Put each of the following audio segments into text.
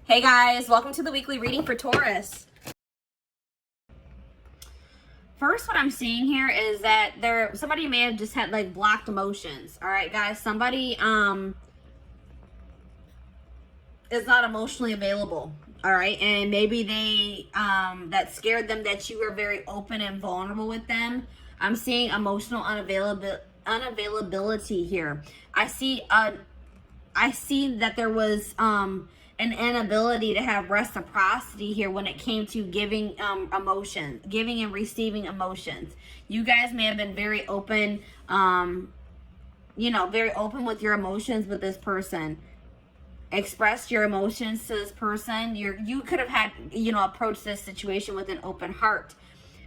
Hey guys, welcome to the weekly reading for Taurus. First, what I'm seeing here is that somebody may have just had like blocked emotions. All right, guys, somebody is not emotionally available. All right, and maybe they that scared them that you were very open and vulnerable with them. I'm seeing emotional unavailability here. I see that there was an inability to have reciprocity here when it came to giving giving and receiving emotions. You guys may have been very open, very open with your emotions with this person. Expressed your emotions to this person. You could have had, approached this situation with an open heart.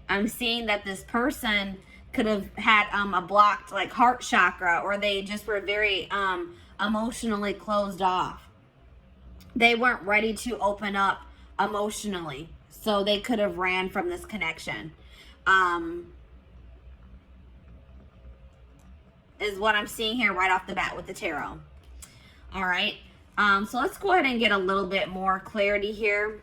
I'm seeing that this person could have had a blocked like heart chakra, or they just were very emotionally closed off. They weren't ready to open up emotionally, so they could have ran from this connection. Is what I'm seeing here right off the bat with the tarot. All right. So let's go ahead and get a little bit more clarity here.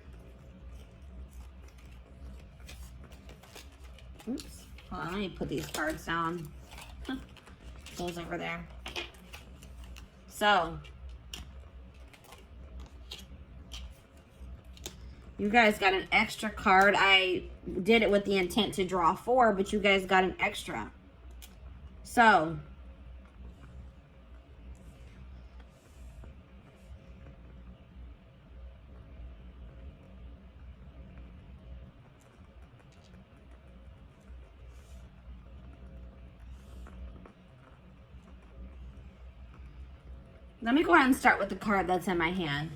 Oops. Hold on, let me put these cards down. Those over there. So, you guys got an extra card. I did it with the intent to draw 4, but you guys got an extra. So, let me go ahead and start with the card that's in my hand.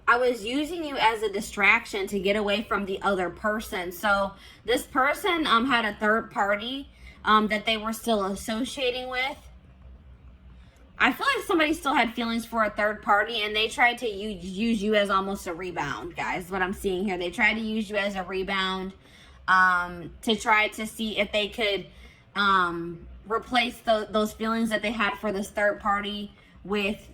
I was using you as a distraction to get away from the other person. So this person had a third party that they were still associating with. I feel like somebody still had feelings for a third party, and they tried to use you as almost a rebound, guys. What I'm seeing here, they tried to use you as a rebound to try to see if they could replace those feelings that they had for this third party with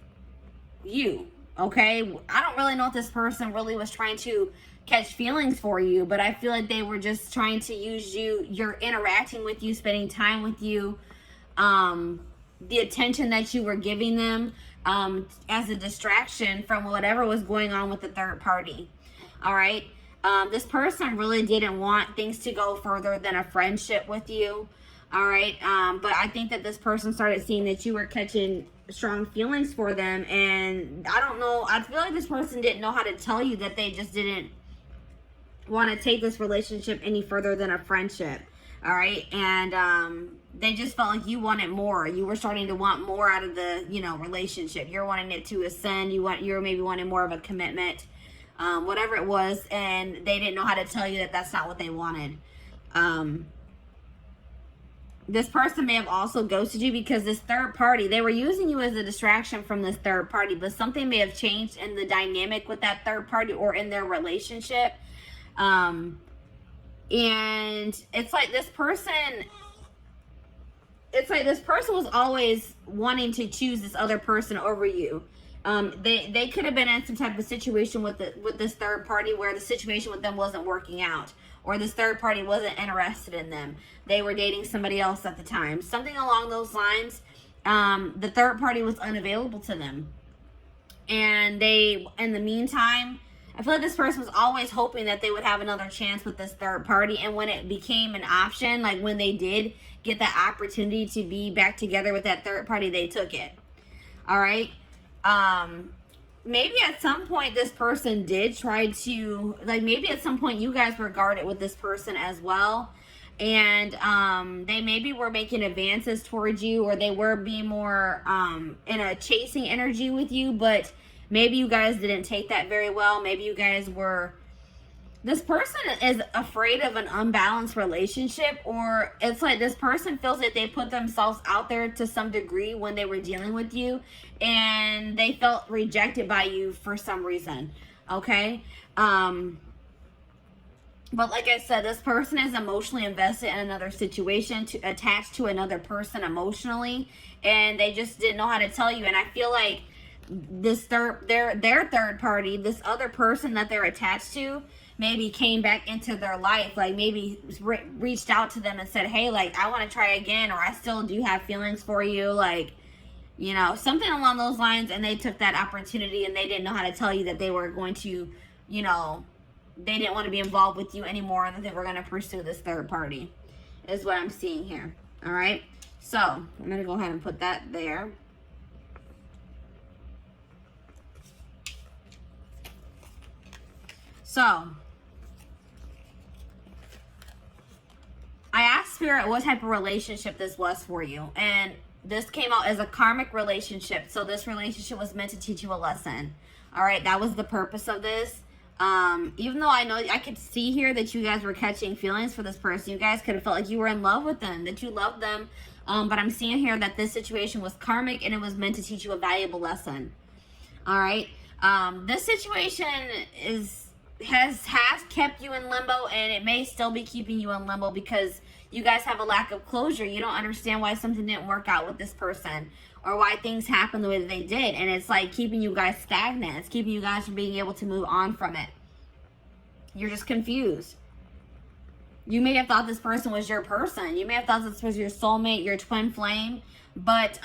you. Okay, I don't really know if this person really was trying to catch feelings for you, but I feel like they were just trying to use you. You're interacting with you, spending time with you, the attention that you were giving them as a distraction from whatever was going on with the third party. All right, this person really didn't want things to go further than a friendship with you. All right, but I think that this person started seeing that you were catching strong feelings for them, and I don't know, I feel like this person didn't know how to tell you that they just didn't want to take this relationship any further than a friendship. All right, and they just felt like you wanted more. You were starting to want more out of the relationship. You're wanting it to ascend. You're maybe wanting more of a commitment, whatever it was, and they didn't know how to tell you that that's not what they wanted. This person may have also ghosted you because this third party, they were using you as a distraction from this third party, but something may have changed in the dynamic with that third party or in their relationship. And it's like this person was always wanting to choose this other person over you. They could have been in some type of situation with this third party where the situation with them wasn't working out, or this third party wasn't interested in them. They were dating somebody else at the time. Something along those lines. The third party was unavailable to them. And in the meantime, I feel like this person was always hoping that they would have another chance with this third party. And when it became an option, like when they did get that opportunity to be back together with that third party, they took it. All right. Maybe at some point this person did try to, maybe at some point you guys were guarded with this person as well. And they maybe were making advances towards you, or they were being more in a chasing energy with you, but maybe you guys didn't take that very well. Maybe you guys were, this person is afraid of an unbalanced relationship, or it's like this person feels that they put themselves out there to some degree when they were dealing with you, and they felt rejected by you for some reason. Okay. But like I said, this person is emotionally invested in another situation, attached to another person emotionally, and they just didn't know how to tell you. And I feel like this their third party, this other person that they're attached to, maybe came back into their life, like maybe reached out to them and said, hey, like, I want to try again, or I still do have feelings for you, like, you know, something along those lines. And they took that opportunity and they didn't know how to tell you that they were going to, you know, they didn't want to be involved with you anymore, and that they were going to pursue this third party, is what I'm seeing here. All right, so I'm going to go ahead and put that there. So I asked Spirit what type of relationship this was for you, and this came out as a karmic relationship. So this relationship was meant to teach you a lesson. All right, that was the purpose of this. Even though I know, I could see here that you guys were catching feelings for this person. You guys could have felt like you were in love with them, that you loved them. But I'm seeing here that this situation was karmic and it was meant to teach you a valuable lesson. All right. This situation has kept you in limbo, and it may still be keeping you in limbo because you guys have a lack of closure. You don't understand why something didn't work out with this person, or why things happened the way that they did. And it's like keeping you guys stagnant. It's keeping you guys from being able to move on from it. You're just confused. You may have thought this person was your person. You may have thought this was your soulmate, your twin flame. But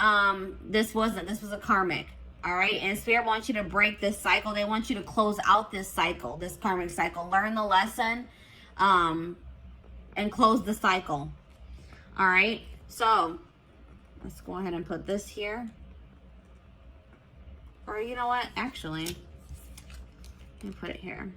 this wasn't. This was a karmic. All right. And Spirit wants you to break this cycle. They want you to close out this cycle, this karmic cycle. Learn the lesson and close the cycle. All right. So let's go ahead and put this here. Or you know what? Actually, let me put it here.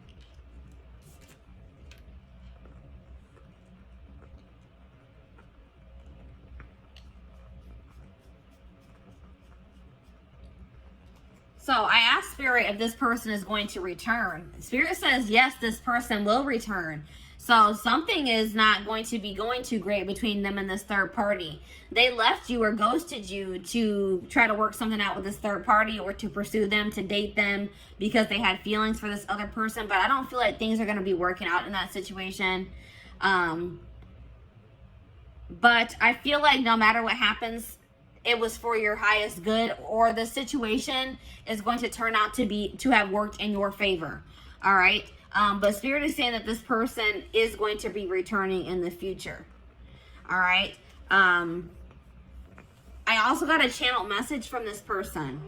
So I asked Spirit if this person is going to return. Spirit says, yes, this person will return. So something is not going to be going too great between them and this third party. They left you or ghosted you to try to work something out with this third party, or to pursue them, to date them, because they had feelings for this other person. But I don't feel like things are going to be working out in that situation. But I feel like no matter what happens, it was for your highest good, or the situation is going to turn out to have worked in your favor. All right. But Spirit is saying that this person is going to be returning in the future. All right. I also got a channel message from this person.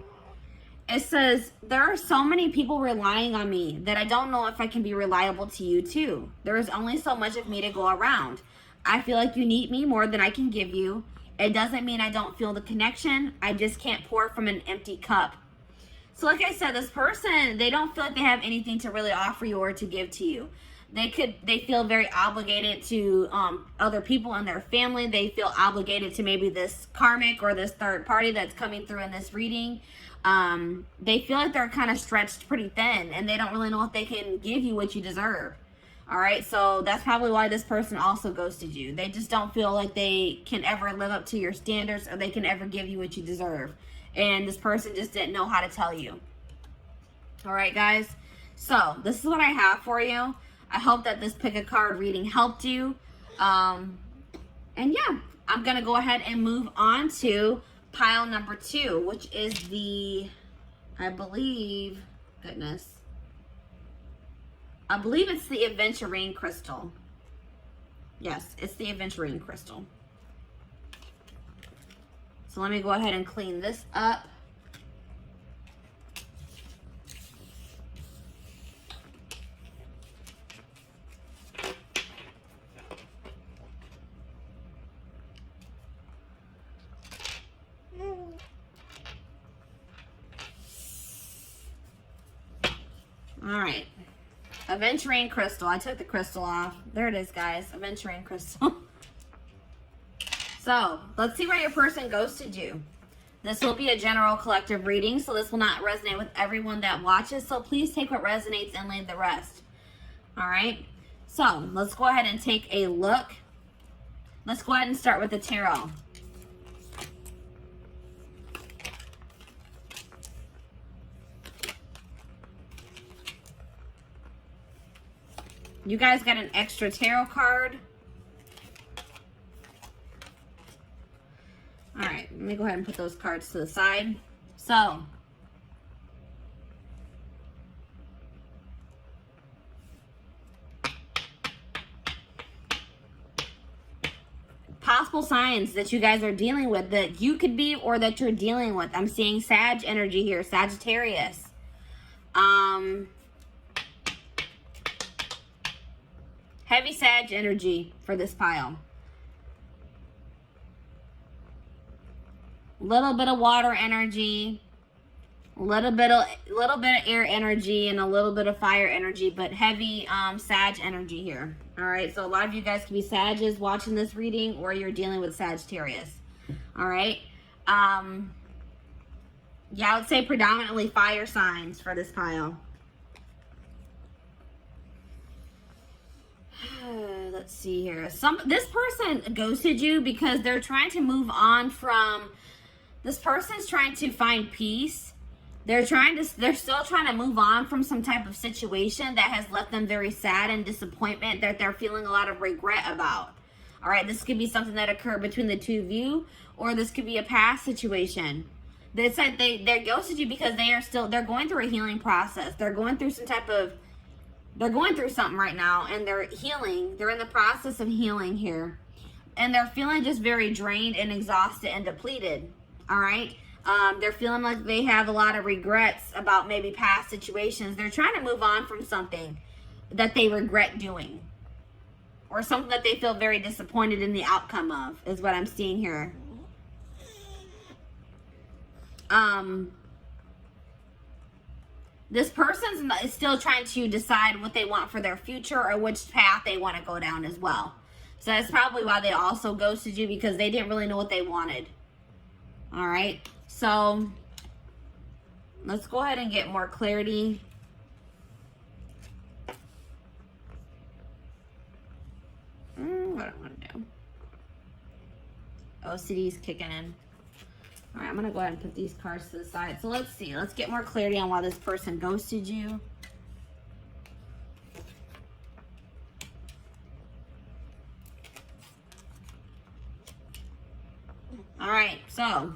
It says, there are so many people relying on me that I don't know if I can be reliable to you too. There is only so much of me to go around. I feel like you need me more than I can give you. It doesn't mean I don't feel the connection. I just can't pour from an empty cup. So like I said, this person, they don't feel like they have anything to really offer you or to give to you. They feel very obligated to other people in their family. They feel obligated to maybe this karmic or this third party that's coming through in this reading. They feel like they're kind of stretched pretty thin, and they don't really know if they can give you what you deserve. All right, so that's probably why this person also ghosted you. They just don't feel like they can ever live up to your standards, or they can ever give you what you deserve. And this person just didn't know how to tell you. All right, guys. So this is what I have for you. I hope that this pick a card reading helped you. And yeah, I'm going to go ahead and move on to pile number 2, which is the, I believe it's the aventurine crystal. Yes, it's the aventurine crystal. So let me go ahead and clean this up. All right. Aventurine crystal. I took the crystal off. There it is, guys. Aventurine crystal. So, let's see where your person ghosted you. This will be a general collective reading, so this will not resonate with everyone that watches. So, please take what resonates and leave the rest. All right? So, let's go ahead and take a look. Let's go ahead and start with the tarot. You guys got an extra tarot card. All right, let me go ahead and put those cards to the side. So, possible signs that you guys are dealing with, that you could be or that you're dealing with. I'm seeing Sag energy here, Sagittarius. Heavy Sag energy for this pile. Little bit of water energy, little bit of air energy, and a little bit of fire energy, but heavy Sag energy here. All right, so a lot of you guys could be Sages watching this reading, or you're dealing with Sagittarius. All right. Yeah, I would say predominantly fire signs for this pile. Let's see here. This person ghosted you because they're trying to move on from. This person's trying to find peace. They're still trying to move on from some type of situation that has left them very sad and disappointment, that they're feeling a lot of regret about. All right, this could be something that occurred between the two of you, or this could be a past situation. It's like they ghosted you because they're going through a healing process. They're going through they're going through something right now, and they're healing. They're in the process of healing here. And they're feeling just very drained and exhausted and depleted. All right. They're feeling like they have a lot of regrets about maybe past situations. They're trying to move on from something that they regret doing, or something that they feel very disappointed in the outcome of, is what I'm seeing here. This person is still trying to decide what they want for their future, or which path they want to go down as well. So that's probably why they also ghosted you, because they didn't really know what they wanted. All right, so let's go ahead and get more clarity. What do I want to do? OCD is kicking in. All right, I'm going to go ahead and put these cards to the side. So let's see. Let's get more clarity on why this person ghosted you. All right, so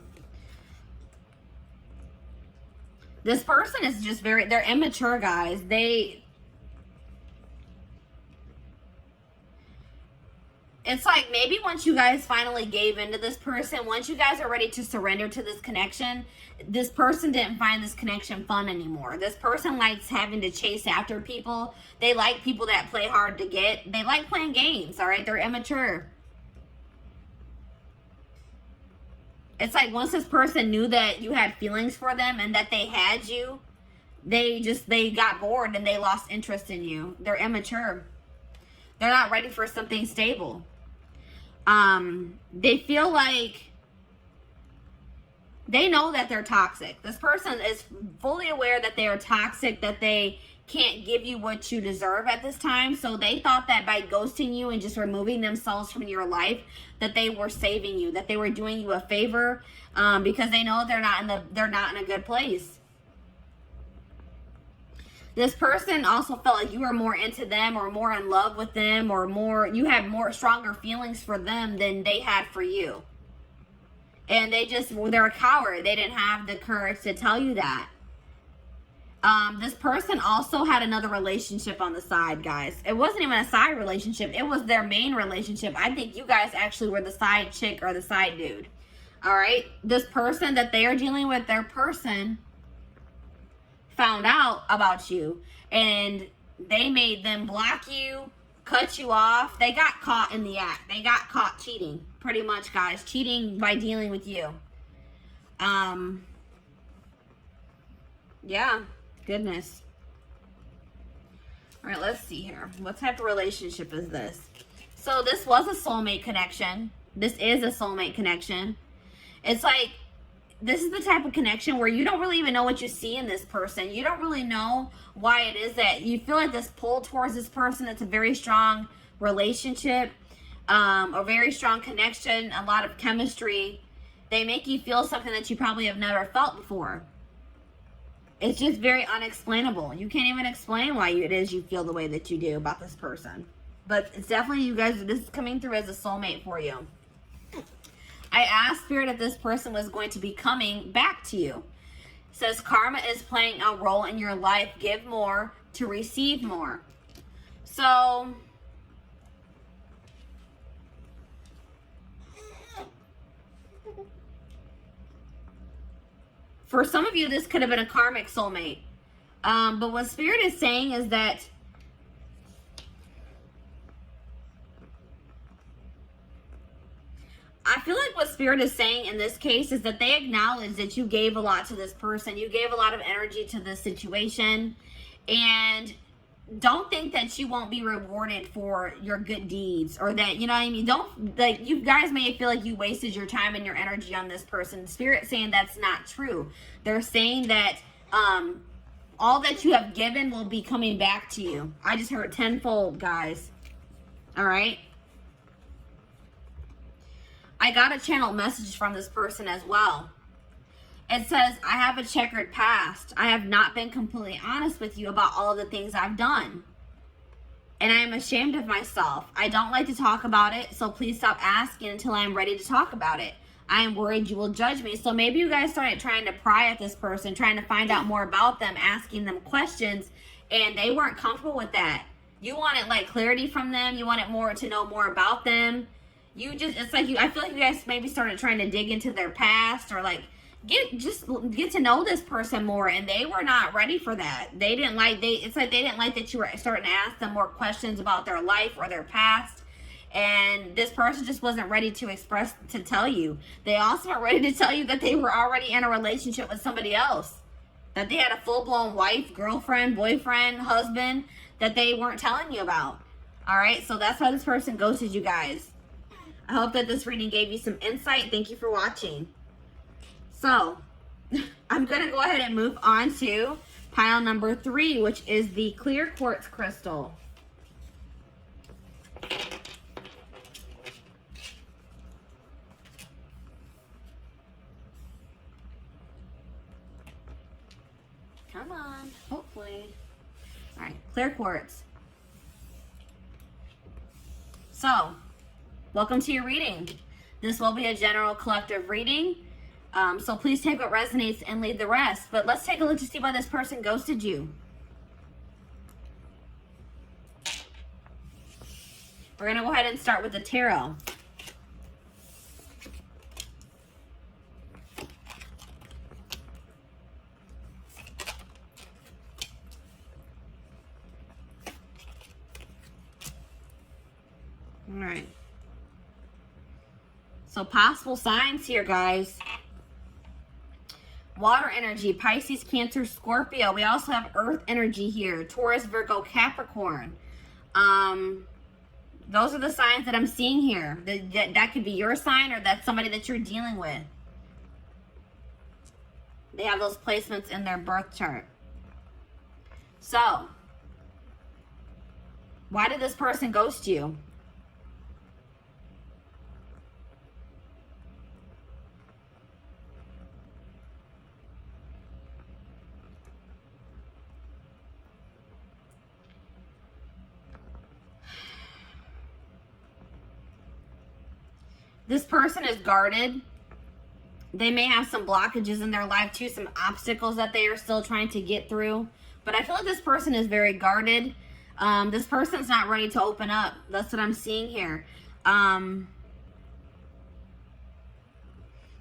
this person is just they're immature, guys. It's like maybe once you guys finally gave into this person, once you guys are ready to surrender to this connection, this person didn't find this connection fun anymore. This person likes having to chase after people. They like people that play hard to get. They like playing games, all right? They're immature. It's like once this person knew that you had feelings for them and that they had you, they got bored and they lost interest in you. They're immature. They're not ready for something stable. They feel like they know that they're toxic. This person is fully aware that they are toxic, that they can't give you what you deserve at this time. So they thought that by ghosting you and just removing themselves from your life, that they were saving you, that they were doing you a favor, because they know they're not in a good place. This person also felt like you were more into them, or more in love with them, or you had stronger feelings for them than they had for you. And they're a coward. They didn't have the courage to tell you that. This person also had another relationship on the side, guys. It wasn't even a side relationship. It was their main relationship. I think you guys actually were the side chick or the side dude. All right? This person that they are dealing with, their person found out about you, and they made them block you, cut you off. They got caught in the act. They got caught cheating, pretty much, guys. Cheating by dealing with you. Yeah. Goodness. All right, let's see here. What type of relationship is this? So this was a soulmate connection. This is a soulmate connection. It's like, this is the type of connection where you don't really even know what you see in this person. You don't really know why it is that you feel like this pull towards this person. It's a very strong relationship, a very strong connection, a lot of chemistry. They make you feel something that you probably have never felt before. It's just very unexplainable. You can't even explain why it is you feel the way that you do about this person. But it's definitely, you guys, this is coming through as a soulmate for you. I asked Spirit if this person was going to be coming back to you. It says karma is playing a role in your life. Give more to receive more. So For some of you, this could have been a karmic soulmate. But what Spirit is saying is that I feel like what Spirit is saying in this case is that they acknowledge that you gave a lot to this person. You gave a lot of energy to this situation. And don't think that you won't be rewarded for your good deeds, or that, you know what I mean? Don't, like, you guys may feel like you wasted your time and your energy on this person. Spirit saying that's not true. They're saying that all that you have given will be coming back to you. I just heard tenfold, guys. All right. I got a channeled message from this person as well. It says, I have a checkered past. I have not been completely honest with you about all of the things I've done. And I am ashamed of myself. I don't like to talk about it, so please stop asking until I am ready to talk about it. I am worried you will judge me. So maybe you guys started trying to pry at this person, trying to find out more about them, asking them questions, and they weren't comfortable with that. You wanted like clarity from them. You wanted more to know more about them. You just, it's like I feel like you guys maybe started trying to dig into their past, or like get to know this person more, and they were not ready for that. They didn't like, it's like they didn't like that you were starting to ask them more questions about their life or their past. And this person just wasn't ready to tell you. They also weren't ready to tell you that they were already in a relationship with somebody else. That they had a full-blown wife, girlfriend, boyfriend, husband that they weren't telling you about. All right, so that's why this person ghosted you guys. I hope that this reading gave you some insight. Thank you for watching. So, I'm going to go ahead and move on to pile number 3, which is the clear quartz crystal. Come on, hopefully. All right, clear quartz. So, welcome to your reading. This will be a general collective reading. So please take what resonates and leave the rest. But let's take a look to see why this person ghosted you. We're going to go ahead and start with the tarot. All right. So possible signs here, guys. Water energy, Pisces, Cancer, Scorpio. We also have earth energy here. Taurus, Virgo, Capricorn. Those are the signs that I'm seeing here. That could be your sign, or that's somebody that you're dealing with. They have those placements in their birth chart. So, why did this person ghost you? This person is guarded. They may have some blockages in their life too, some obstacles that they are still trying to get through. But I feel like this person is very guarded. This person's not ready to open up. That's what I'm seeing here.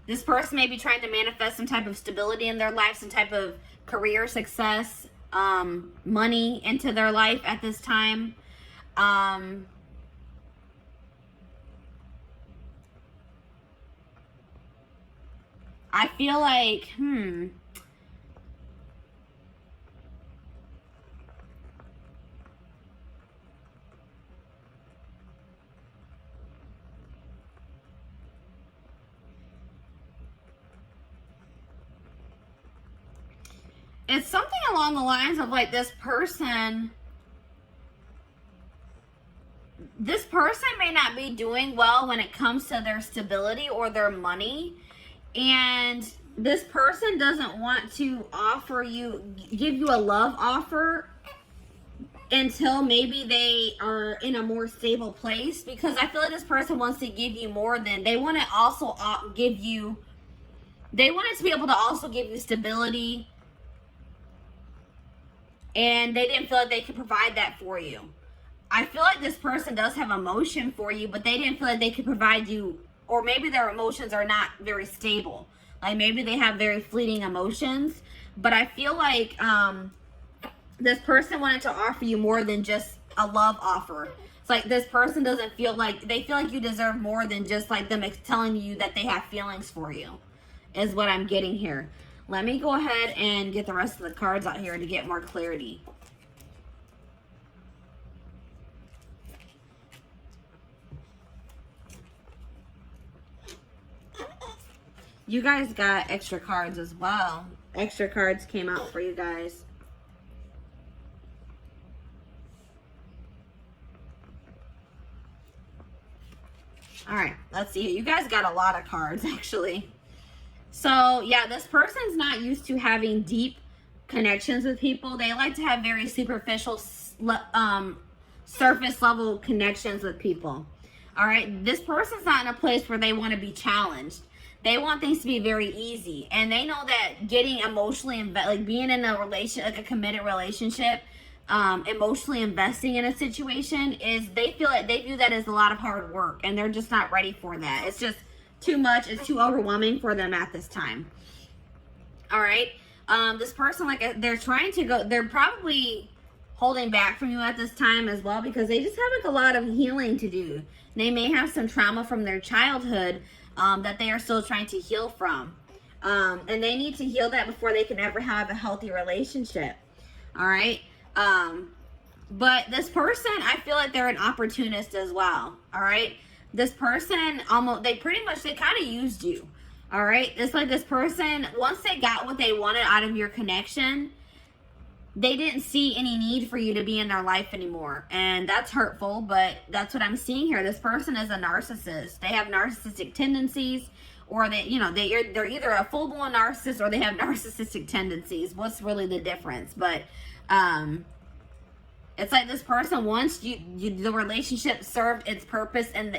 This person may be trying to manifest some type of stability in their life, some type of career success, money into their life at this time. I feel like, it's something along the lines of like this person may not be doing well when it comes to their stability or their money. And this person doesn't want to give you a love offer until maybe they are in a more stable place. Because I feel like this person wants to give you more than, they want to also give you, they wanted to be able to also give you stability. And they didn't feel like they could provide that for you. I feel like this person does have emotion for you, but they didn't feel like they could provide you, or maybe their emotions are not very stable. Like maybe they have very fleeting emotions, but I feel like this person wanted to offer you more than just a love offer. It's like this person doesn't feel like, they feel like you deserve more than just like them telling you that they have feelings for you, is what I'm getting here. Let me go ahead and get the rest of the cards out here to get more clarity. You guys got extra cards as well. Extra cards came out for you guys. All right, let's see. You guys got a lot of cards, actually. So, yeah, this person's not used to having deep connections with people. They like to have very superficial, surface level connections with people. All right, this person's not in a place where they want to be challenged. They want things to be very easy, and they know that getting emotionally like being in a like a committed relationship, emotionally investing in a situation is, they feel like they view that as a lot of hard work, and they're just not ready for that. It's just too much. It's too overwhelming for them at this time. All right, this person, like, they're trying to go. They're probably holding back from you at this time as well, because they just have like a lot of healing to do. They may have some trauma from their childhood that they are still trying to heal from. And they need to heal that before they can ever have a healthy relationship. All right. But this person, I feel like they're an opportunist as well. All right. This person they kind of used you. All right. It's like this person, once they got what they wanted out of your connection, they didn't see any need for you to be in their life anymore. And that's hurtful, but that's what I'm seeing here. This person is a narcissist. They have narcissistic tendencies, or they're either a full-blown narcissist or they have narcissistic tendencies. What's really the difference? But it's like this person, once the relationship served its purpose in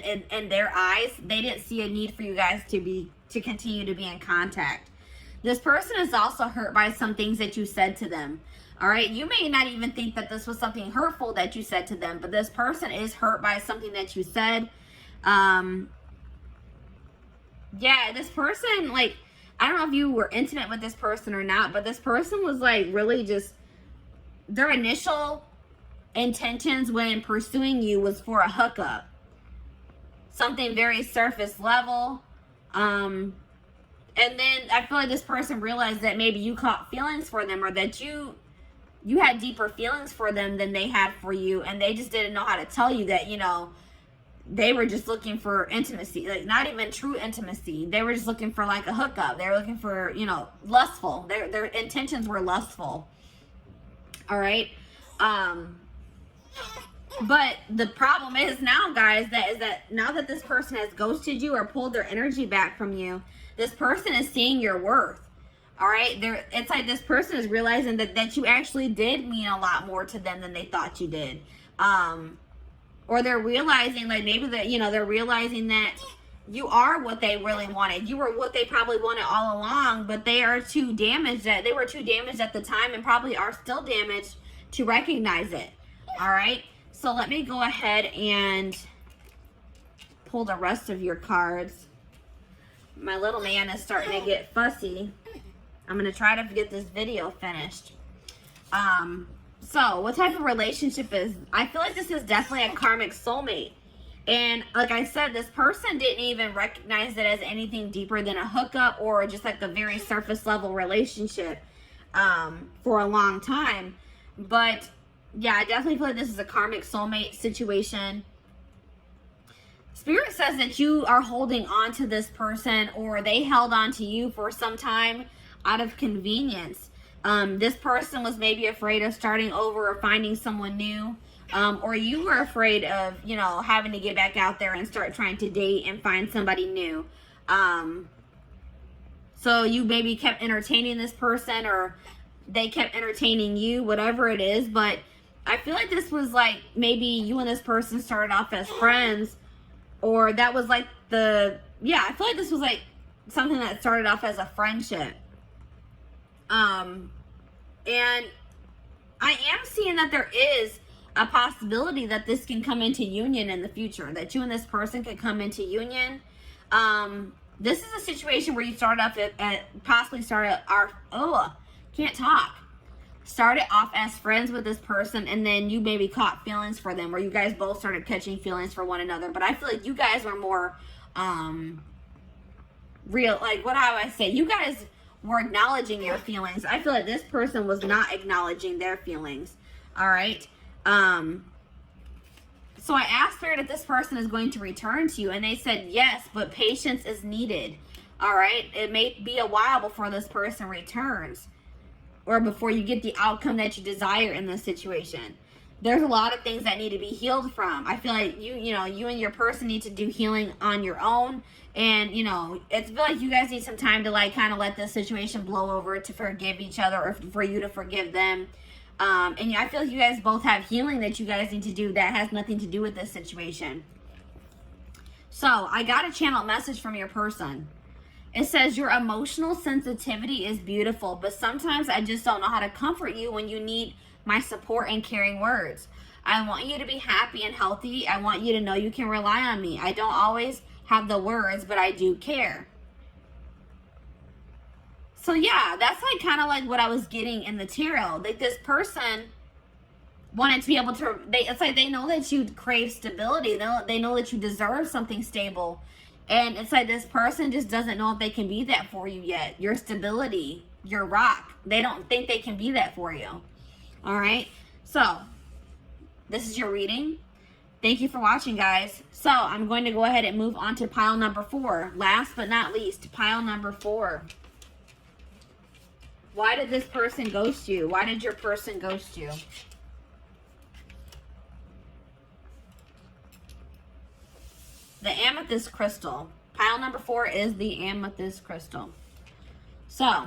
their eyes, they didn't see a need for you guys to continue to be in contact. This person is also hurt by some things that you said to them. All right, you may not even think that this was something hurtful that you said to them, but this person is hurt by something that you said. Yeah, this person, like, I don't know if you were intimate with this person or not, but this person was like really just, their initial intentions when pursuing you was for a hookup. Something very surface level. And then I feel like this person realized that maybe you caught feelings for them, or that you had deeper feelings for them than they had for you, and they just didn't know how to tell you that, they were just looking for intimacy, like not even true intimacy. They were just looking for like a hookup. They were looking for, lustful. Their intentions were lustful. All right. But the problem is now, guys, that now that this person has ghosted you or pulled their energy back from you, this person is seeing your worth. All right, it's like this person is realizing that you actually did mean a lot more to them than they thought you did. Or they're realizing, like, maybe that, they're realizing that you are what they really wanted. You were what they probably wanted all along, but they were too damaged at the time, and probably are still damaged to recognize it. All right, so let me go ahead and pull the rest of your cards. My little man is starting to get fussy. I'm going to try to get this video finished. So what type of relationship I feel like this is definitely a karmic soulmate. And like I said, this person didn't even recognize it as anything deeper than a hookup or just like a very surface level relationship for a long time. But yeah, I definitely feel like this is a karmic soulmate situation. Spirit says that you are holding on to this person, or they held on to you for some time out of convenience. This person was maybe afraid of starting over or finding someone new, or you were afraid of, having to get back out there and start trying to date and find somebody new. So you maybe kept entertaining this person, or they kept entertaining you, whatever it is. But I feel like this was like, maybe you and this person started off as friends, or that was like I feel like this was like something that started off as a friendship. And I am seeing that there is a possibility that this can come into union in the future, that you and this person could come into union. This is a situation where you started off possibly started started off as friends with this person, and then you maybe caught feelings for them, or you guys both started catching feelings for one another. But I feel like you guys were more real, like, what do I say? You guys were acknowledging your feelings. I feel like this person was not acknowledging their feelings. All right. So I asked Spirit if this person is going to return to you, and they said yes, but patience is needed. All right. It may be a while before this person returns, or before you get the outcome that you desire in this situation. There's a lot of things that need to be healed from. I feel like you and your person need to do healing on your own. And, it's feel like you guys need some time to, like, kind of let this situation blow over, to forgive each other, or for you to forgive them. And I feel like you guys both have healing that you guys need to do that has nothing to do with this situation. So I got a channel message from your person. It says, your emotional sensitivity is beautiful, but sometimes I just don't know how to comfort you when you need my support and caring words. I want you to be happy and healthy. I want you to know you can rely on me. I don't always have the words, but I do care. So yeah, that's like kind of like what I was getting in the tarot. Like, this person wanted to be able to, it's like they know that you crave stability. They know that you deserve something stable. And it's like this person just doesn't know if they can be that for you yet. Your stability, your rock. They don't think they can be that for you. All right. So this is your reading. Thank you for watching, guys. So I'm going to go ahead and move on to pile number 4. Last but not least, pile number 4. Why did this person ghost you? Why did your person ghost you? The amethyst crystal. Pile number 4 is the amethyst crystal. So,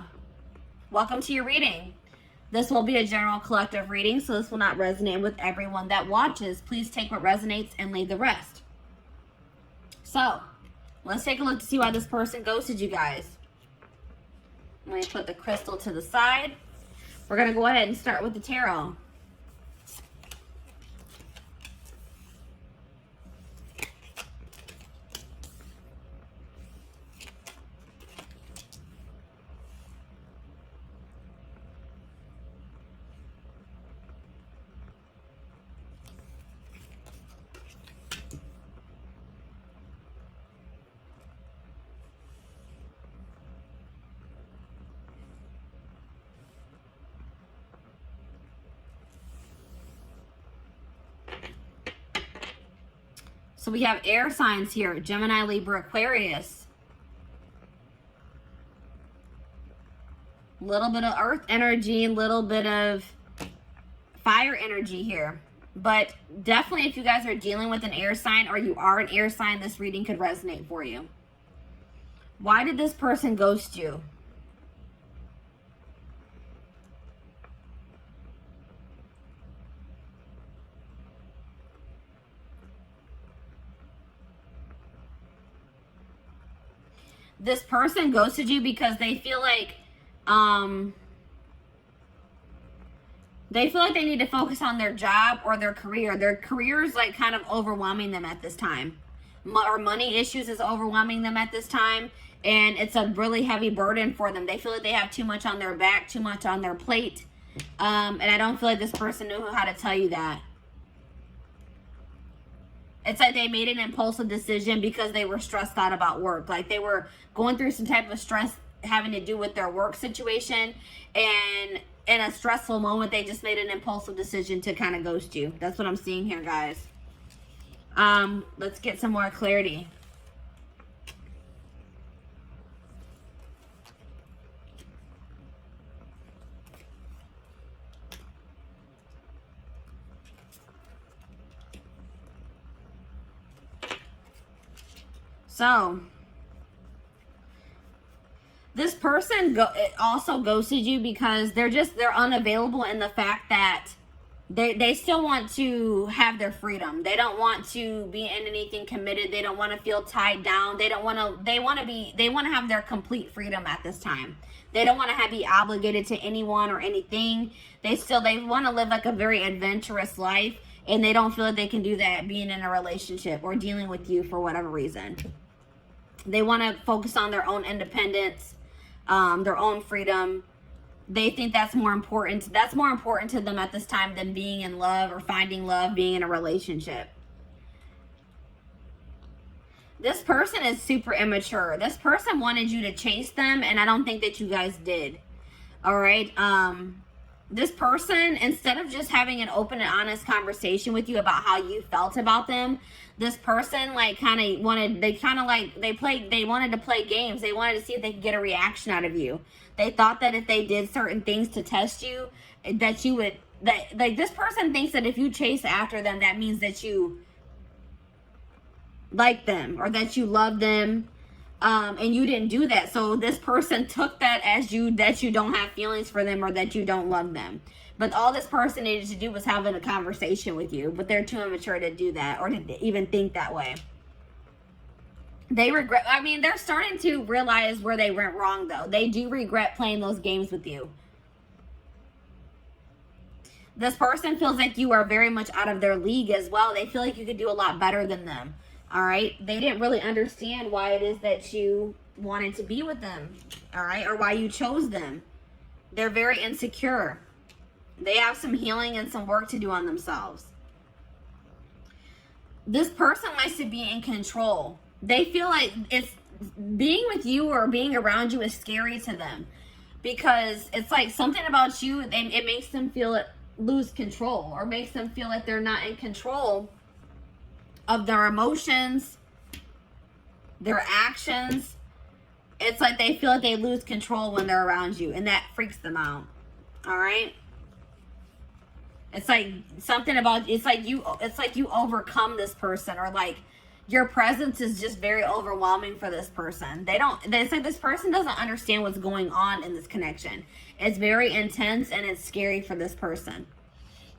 welcome to your reading. This will be a general collective reading, so this will not resonate with everyone that watches. Please take what resonates and leave the rest. So, let's take a look to see why this person ghosted you guys. Let me put the crystal to the side. We're going to go ahead and start with the tarot. So we have air signs here: Gemini, Libra, Aquarius. Little bit of earth energy, a little bit of fire energy here. But definitely if you guys are dealing with an air sign, or you are an air sign, this reading could resonate for you. Why did this person ghost you? This person ghosted you because they feel like they need to focus on their job or their career. Their career is like kind of overwhelming them at this time. Or money issues is overwhelming them at this time. And it's a really heavy burden for them. They feel like they have too much on their back, too much on their plate. And I don't feel like this person knew how to tell you that. It's like they made an impulsive decision because they were stressed out about work. Like they were going through some type of stress having to do with their work situation. And in a stressful moment, they just made an impulsive decision to kind of ghost you. That's what I'm seeing here, guys. Let's get some more clarity. So, this person also ghosted you because they're unavailable in the fact that they still want to have their freedom. They don't want to be in anything committed. They don't want to feel tied down. They want to have their complete freedom at this time. They don't want to be obligated to anyone or anything. They want to live like a very adventurous life, and they don't feel like they can do that being in a relationship or dealing with you for whatever reason. They want to focus on their own independence, their own freedom. They think that's more important. That's more important to them at this time than being in love or finding love, being in a relationship. This person is super immature. This person wanted you to chase them, and I don't think that you guys did. All right. This person, instead of just having an open and honest conversation with you about how you felt about them, this person like kind of wanted, they wanted to play games. They wanted to see if they could get a reaction out of you. They thought that if they did certain things to test you, that you would, like this person thinks that if you chase after them, that means that you like them or that you love them. And you didn't do that. So this person took that as that you don't have feelings for them or that you don't love them. But all this person needed to do was having a conversation with you. But they're too immature to do that or to even think that way. They regret, I mean, they're starting to realize where they went wrong though. They do regret playing those games with you. This person feels like you are very much out of their league as well. They feel like you could do a lot better than them. All right. They didn't really understand why it is that you wanted to be with them. All right. Or why you chose them. They're very insecure. They have some healing and some work to do on themselves. This person likes to be in control. They feel like it's being with you or being around you is scary to them because it's like something about you and it makes them feel lose control or makes them feel like they're not in control of their emotions, their actions. It's like they feel like they lose control when they're around you, and that freaks them out. All right? It's like something about, it's like you overcome this person, or like your presence is just very overwhelming for this person. It's like this person doesn't understand what's going on in this connection. It's very intense and it's scary for this person.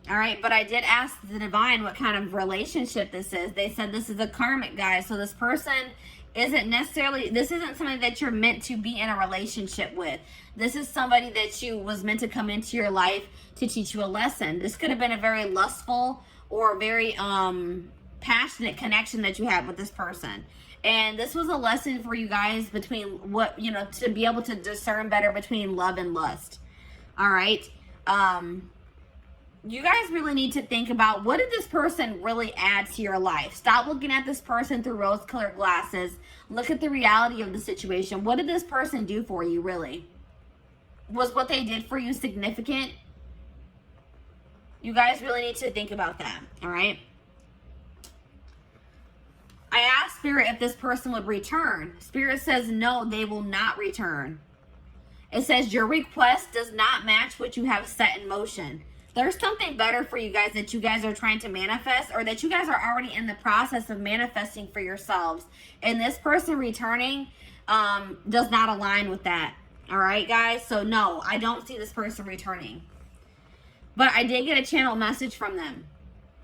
All right, but I did ask the divine what kind of relationship this is. They said this is a karmic, guy. So this person isn't necessarily, this isn't somebody that you're meant to be in a relationship with. This is somebody that you was meant to come into your life to teach you a lesson. This could have been a very lustful or very passionate connection that you had with this person. And this was a lesson for you guys between what, you know, to be able to discern better between love and lust. All right. You guys really need to think about, what did this person really add to your life? Stop looking at this person through rose-colored glasses. Look at the reality of the situation. What did this person do for you, really? Was what they did for you significant? You guys really need to think about that, all right? I asked Spirit if this person would return. Spirit says no, they will not return. It says your request does not match what you have set in motion. There's something better for you guys that you guys are trying to manifest, or that you guys are already in the process of manifesting for yourselves. And this person returning does not align with that. All right, guys? So no, I don't see this person returning. But I did get a channel message from them.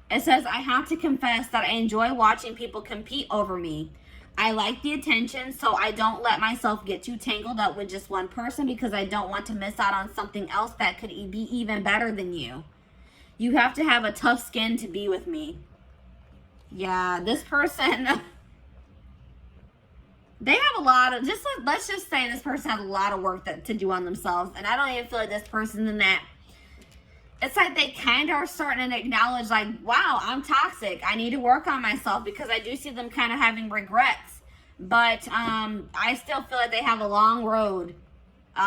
It says, I have to confess that I enjoy watching people compete over me. I like the attention, so I don't let myself get too tangled up with just one person because I don't want to miss out on something else that could be even better than you. You have to have a tough skin to be with me. Yeah, this person, they have a lot of, let's just say this person has a lot of work to do on themselves. And I don't even feel like this person in that. It's like they kind of are starting to acknowledge, like, wow, I'm toxic. I need to work on myself, because I do see them kind of having regrets. But I still feel like they have a long road. They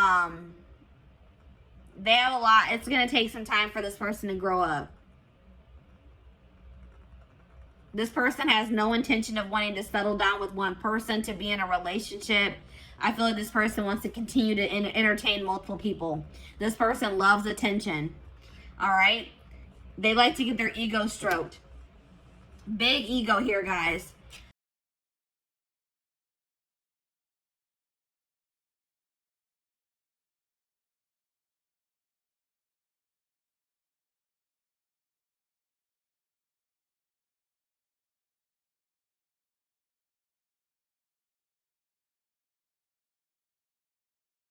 have a lot. It's going to take some time for this person to grow up. This person has no intention of wanting to settle down with one person, to be in a relationship. I feel like this person wants to continue to entertain multiple people. This person loves attention. All right? They like to get their ego stroked. Big ego here, guys.